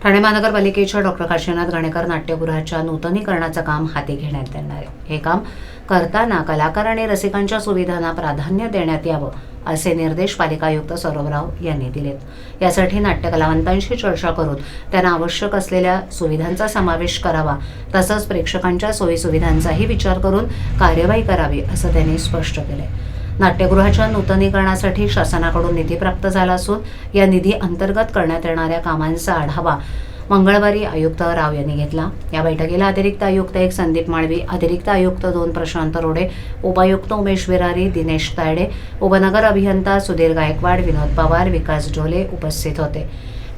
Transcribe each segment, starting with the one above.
ठाणे महानगरपालिकेच्या डॉ. काशीनाथ घाणेकर नाट्यगृहाच्या नूतनीकरणाचं काम हाती घेण्यात येणार आहे। हे काम करताना कलाकार आणि रसिकांच्या सुविधांना प्राधान्य देण्यात यावं असे निर्देश पालिका आयुक्त सौरभ राव यांनी दिलेत। यासाठी नाट्य कलावंतांशी चर्चा करून त्यांना आवश्यक असलेल्या सुविधांचा समावेश करावा, तसंच प्रेक्षकांच्या सोयीसुविधांचाही विचार करून कार्यवाही करावी असं त्यांनी स्पष्ट केलंय। नाट्यगृहाच्या नूतनीकरणासाठी शासनाकडून निधी प्राप्त झाला असून या निधी अंतर्गत करण्यात येणाऱ्या कामांचा आढावा मंगळवारी आयुक्त राव यांनी घेतला। या बैठकीला अतिरिक्त आयुक्त 1 संदीप माळवी, अतिरिक्त आयुक्त 2 प्रशांत रोडे, उपायुक्त उमेश विरारी, दिनेश तायडे, उपनगर अभियंता सुधीर गायकवाड, विनोद पवार, विकास ढोले उपस्थित होते।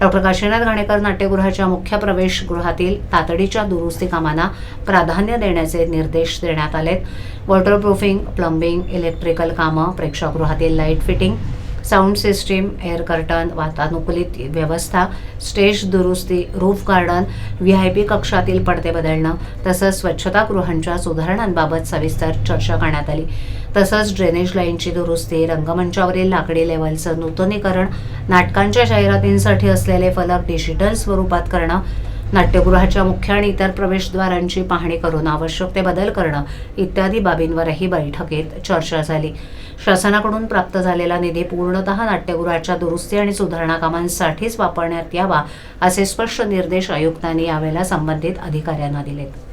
डॉ. काशीनाथ घाणेकर नाट्यगृहाच्या मुख्य प्रवेशगृहातील तातडीच्या दुरुस्ती कामांना प्राधान्य देण्याचे निर्देश देण्यात आलेत। वॉटरप्रूफिंग, प्लंबिंग, इलेक्ट्रिकल कामं, प्रेक्षागृहातील light fitting, sound system, air curtain, वातानुकूलित व्यवस्था, स्टेज दुरुस्ती, रूफ गार्डन, VIP कक्षातील पडदे बदलणं तसंच स्वच्छतागृहांच्या सुधारणांबाबत सविस्तर चर्चा करण्यात आली। तसंच ड्रेनेज लाईनची दुरुस्ती, रंगमंचावरील लाकडी लेव्हलचं नूतनीकरण, नाटकांच्या जाहिरातींसाठी असलेले फलक डिजिटल स्वरूपात करणं, नाट्यगृहाच्या मुख्य आणि इतर प्रवेशद्वारांची पाहणी करून आवश्यक ते बदल करणं इत्यादी बाबींवरही बैठकीत चर्चा झाली। शासनाकडून प्राप्त झालेला निधी पूर्णतः नाट्यगृहाच्या दुरुस्ती आणि सुधारणा कामांसाठीच वापरण्यात यावा असे स्पष्ट निर्देश आयुक्तांनी यावेळेला संबंधित अधिकाऱ्यांना दिलेत।